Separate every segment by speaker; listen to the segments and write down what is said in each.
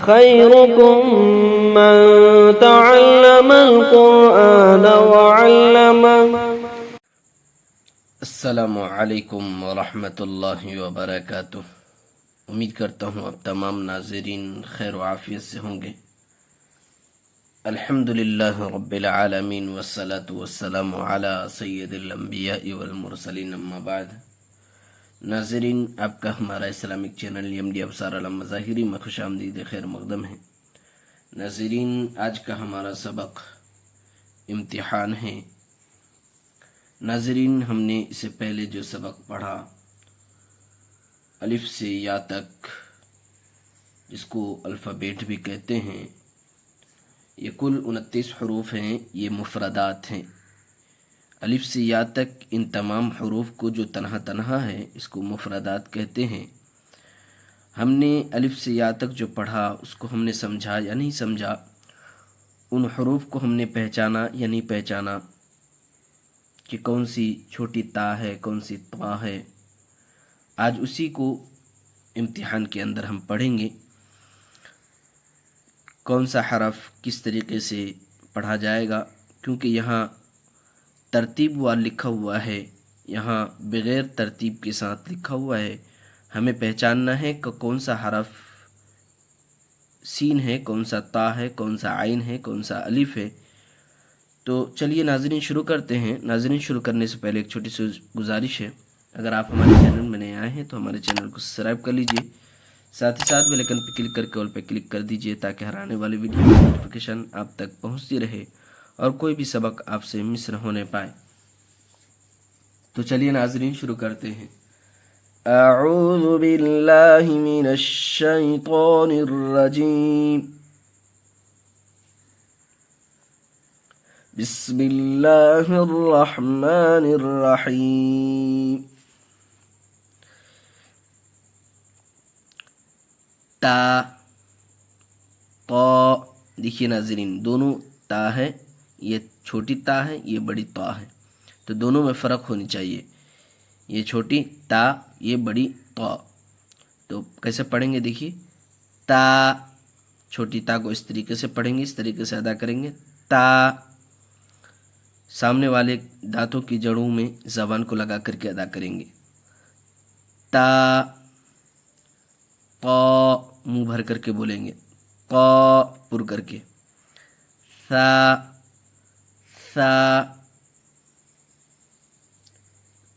Speaker 1: خيركم من تعلم القرآن وعلمه.
Speaker 2: السلام علیکم ورحمۃ اللہ وبرکاتہ. امید کرتا ہوں اب تمام ناظرین خیر و عافیت سے ہوں گے. الحمد للہ رب العالمین والصلاة والسلام علی سید الانبیاء والمرسلین اما بعد. ناظرین، آپ کا ہمارا اسلامک چینل MD ابصار علم مظاہری میں خوش آمدید خیر مقدم ہے. ناظرین، آج کا ہمارا سبق امتحان ہے. ناظرین، ہم نے اس سے پہلے جو سبق پڑھا الف سے یا تک، جس کو الفابیٹ بھی کہتے ہیں، یہ کل 29 حروف ہیں. یہ مفردات ہیں. الف سے یا تک ان تمام حروف کو جو تنہا تنہا ہے اس کو مفردات کہتے ہیں. ہم نے الف سے یا تک جو پڑھا اس کو ہم نے سمجھا یا نہیں سمجھا، ان حروف کو ہم نے پہچانا یا نہیں پہچانا کہ کون سی چھوٹی تا ہے کون سی طا ہے. آج اسی کو امتحان کے اندر ہم پڑھیں گے. کون سا حرف کس طریقے سے پڑھا جائے گا، کیونکہ یہاں ترتیب وار لکھا ہوا ہے، یہاں بغیر ترتیب کے ساتھ لکھا ہوا ہے. ہمیں پہچاننا ہے کہ کون سا حرف سین ہے، کون سا تا ہے، کون سا عین ہے، کون سا الف ہے. تو چلیے ناظرین شروع کرتے ہیں. ناظرین، شروع کرنے سے پہلے ایک چھوٹی سی گزارش ہے. اگر آپ ہمارے چینل میں نئے آئے ہیں تو ہمارے چینل کو سبسکرائب کر لیجئے، ساتھ ہی ساتھ بیل آئکن پہ کلک کر کے آل پہ کلک کر دیجئے تاکہ ہر آنے والی ویڈیو کی نوٹیفیکیشن آپ تک پہنچتی رہے اور کوئی بھی سبق آپ سے مس نہ ہونے پائے. تو چلیے ناظرین شروع کرتے ہیں. اعوذ باللہ من الشیطان الرجیم. بسم اللہ الرحمن الرحیم. تا، طا. دیکھیے ناظرین، دونوں تا ہے. یہ چھوٹی تا ہے، یہ بڑی طا ہے، تو دونوں میں فرق ہونی چاہیے. یہ چھوٹی تا، یہ بڑی طا. تو کیسے پڑھیں گے؟ دیکھیے، تا، چھوٹی تا کو اس طریقے سے پڑھیں گے، اس طریقے سے ادا کریں گے. تا، سامنے والے دانتوں کی جڑوں میں زبان کو لگا کر کے ادا کریں گے. تا، قا، منہ بھر کر کے بولیں گے. قا، پر کر کے. ثا، ثا.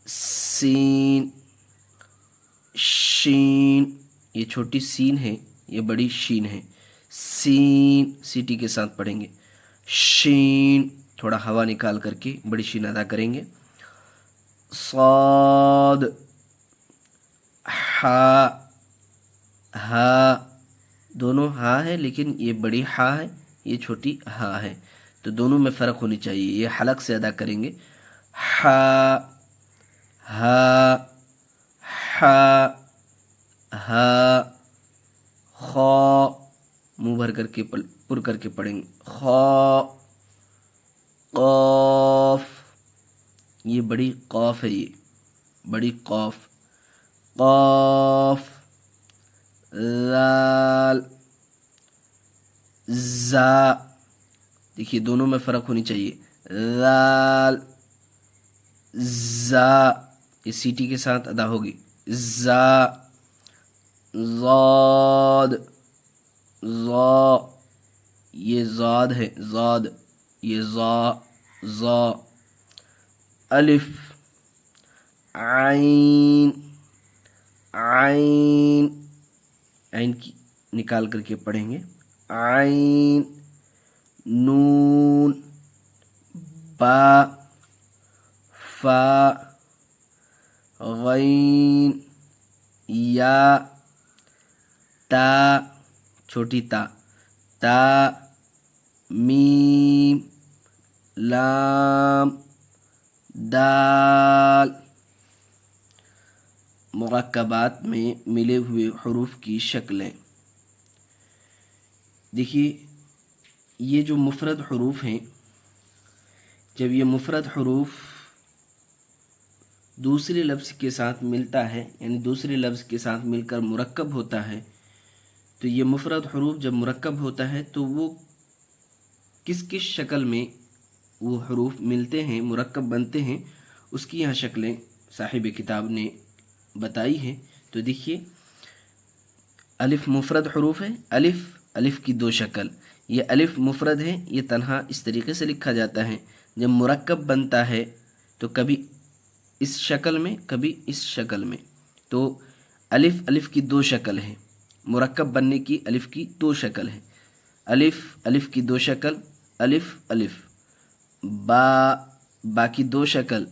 Speaker 2: سین، شین. یہ چھوٹی سین ہے، یہ بڑی شین ہے. سین، سیٹی کے ساتھ پڑھیں گے. شین، تھوڑا ہوا نکال کر کے بڑی شین ادا کریں گے. صاد، ہا، ہا. دونوں ہا ہے لیکن یہ بڑی ہا ہے، یہ چھوٹی ہا ہے، تو دونوں میں فرق ہونی چاہیے. یہ حلق سے ادا کریں گے. ہا، ہا، ہا، ہا. خا، منہ بھر کر کے پر کر کے پڑھیں گے. خا. قاف، یہ بڑی قاف ہے، یہ بڑی قاف. قاف. ذال، زا. دیکھیے دونوں میں فرق ہونی چاہیے. ذال، زا. یہ سیٹی کے ساتھ ادا ہوگی. زا. زاد، زا. یہ زاد ہے، زاد. یہ زا، زا. الف. عین، عین. عین کی نکال کر کے پڑھیں گے. عین. نون، با، فا، غین، یا، تا، چھوٹی تا. تا، میم، لام، دال. مرکبات میں ملے ہوئے حروف کی شکلیں. دیکھیے، یہ جو مفرد حروف ہیں، جب یہ مفرد حروف دوسرے لفظ کے ساتھ ملتا ہے، یعنی دوسرے لفظ کے ساتھ مل کر مرکب ہوتا ہے، تو یہ مفرد حروف جب مرکب ہوتا ہے تو وہ کس کس شکل میں وہ حروف ملتے ہیں، مرکب بنتے ہیں، اس کی یہاں شکلیں صاحب کتاب نے بتائی ہیں۔ تو دیکھیے الف مفرد حروف ہے، الف کی دو شکل، یہ الف مفرد ہے، یہ تنہا اس طریقے سے لکھا جاتا ہے۔ جب مرکب بنتا ہے تو کبھی اس شکل میں کبھی اس شکل میں، تو الف کی دو شکل ہے، مرکب بننے کی الف کی دو شکل ہے، الف کی دو شکل، الف با کی دو شکل۔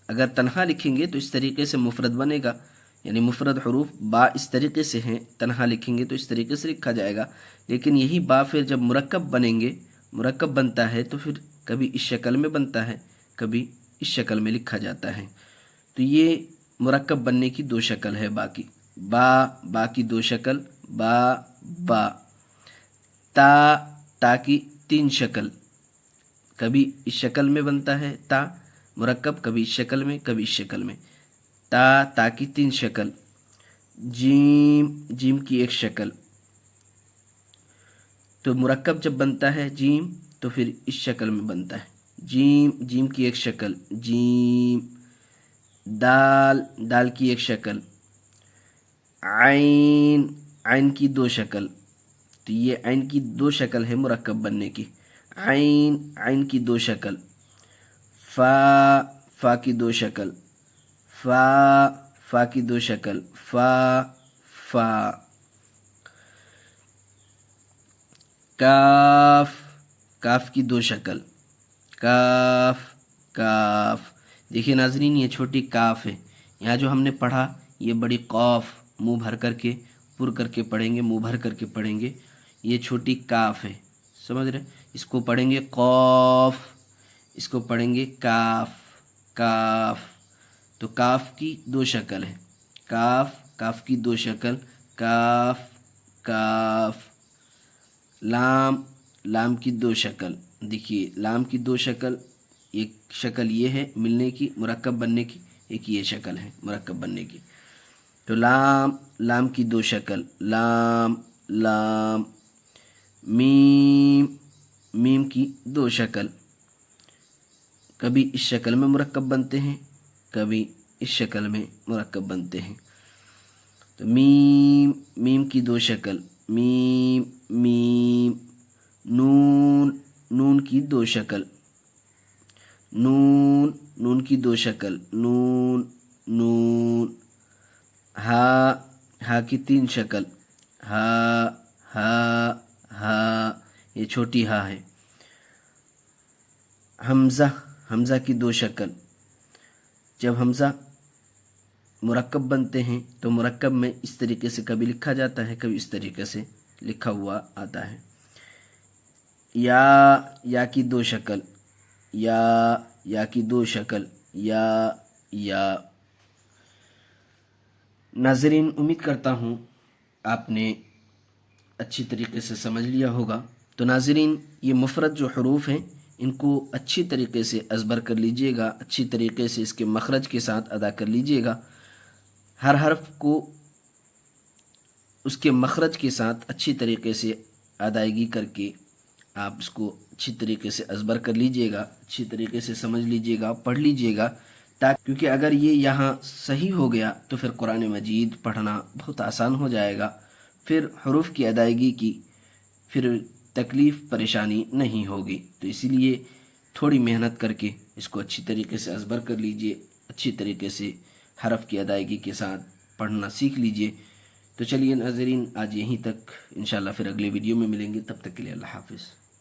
Speaker 2: اگر تنہا لکھیں گے تو اس طریقے سے مفرد بنے گا، یعنی مفرد حروف با اس طریقے سے ہیں، تنہا لکھیں گے تو اس طریقے سے لکھا جائے گا، لیکن یہی با پھر جب مرکب بنیں گے، مرکب بنتا ہے تو پھر کبھی اس شکل میں بنتا ہے، کبھی اس شکل میں لکھا جاتا ہے۔ تو یہ مرکب بننے کی دو شکل ہے با کی، با کی دو شکل، با تا کی تین شکل، کبھی اس شکل میں بنتا ہے تا مرکب، کبھی اس شکل میں کبھی اس شکل میں، تا کی تین شکل، جیم کی ایک شکل۔ تو مرکب جب بنتا ہے جیم تو پھر اس شکل میں بنتا ہے، جیم کی ایک شکل، جیم، دال کی ایک شکل، عین کی دو شکل۔ تو یہ عین کی دو شکل ہے مرکب بننے کی، عین کی دو شکل، فا کی دو شکل، فا کی دو شکل، فا، کاف کی دو شکل، کاف۔ دیکھیے ناظرین یہ چھوٹی کاف ہے، یہاں جو ہم نے پڑھا یہ بڑی قاف، منہ بھر کر کے پر کر کے پڑھیں گے، منہ بھر کر کے پڑھیں گے، یہ چھوٹی کاف ہے، سمجھ رہے؟ اس کو پڑھیں گے قاف، اس کو پڑھیں گے کاف۔ تو کاف کی دو شکل ہے، کاف کی دو شکل، کاف۔ لام کی دو شکل، دیکھیے لام کی دو شکل، ایک شکل یہ ہے ملنے کی مرکب بننے کی، ایک یہ شکل ہے مرکب بننے کی۔ تو لام کی دو شکل، لام، میم کی دو شکل، کبھی اس شکل میں مرکب بنتے ہیں، کبھی اس شکل میں مرکب بنتے ہیں۔ تو میم کی دو شکل، میم، نون کی دو شکل، نون کی دو شکل، نون، ہا کی تین شکل، ہا، یہ چھوٹی ہا ہے۔ حمزہ کی دو شکل، جب حمزہ مرکب بنتے ہیں تو مرکب میں اس طریقے سے کبھی لکھا جاتا ہے، کبھی اس طریقے سے لکھا ہوا آتا ہے۔ یا کی دو شکل، یا کی دو شکل، یا۔ ناظرین امید کرتا ہوں آپ نے اچھی طریقے سے سمجھ لیا ہوگا۔ تو ناظرین یہ مفرد جو حروف ہیں ان کو اچھی طریقے سے ازبر کر لیجئے گا، اچھی طریقے سے اس کے مخرج کے ساتھ ادا کر لیجئے گا، ہر حرف کو اس کے مخرج کے ساتھ اچھی طریقے سے ادائیگی کر کے آپ اس کو اچھی طریقے سے ازبر کر لیجئے گا، اچھی طریقے سے سمجھ لیجئے گا، پڑھ لیجئے گا، کیونکہ اگر یہ یہاں صحیح ہو گیا تو پھر قرآن مجید پڑھنا بہت آسان ہو جائے گا، پھر حروف کی ادائیگی کی پھر تکلیف پریشانی نہیں ہوگی۔ تو اسی لیے تھوڑی محنت کر کے اس کو اچھی طریقے سے ازبر کر لیجئے، اچھی طریقے سے حرف کی ادائیگی کے ساتھ پڑھنا سیکھ لیجئے۔ تو چلیے ناظرین آج یہیں تک، انشاءاللہ پھر اگلے ویڈیو میں ملیں گے، تب تک کے لیے اللہ حافظ۔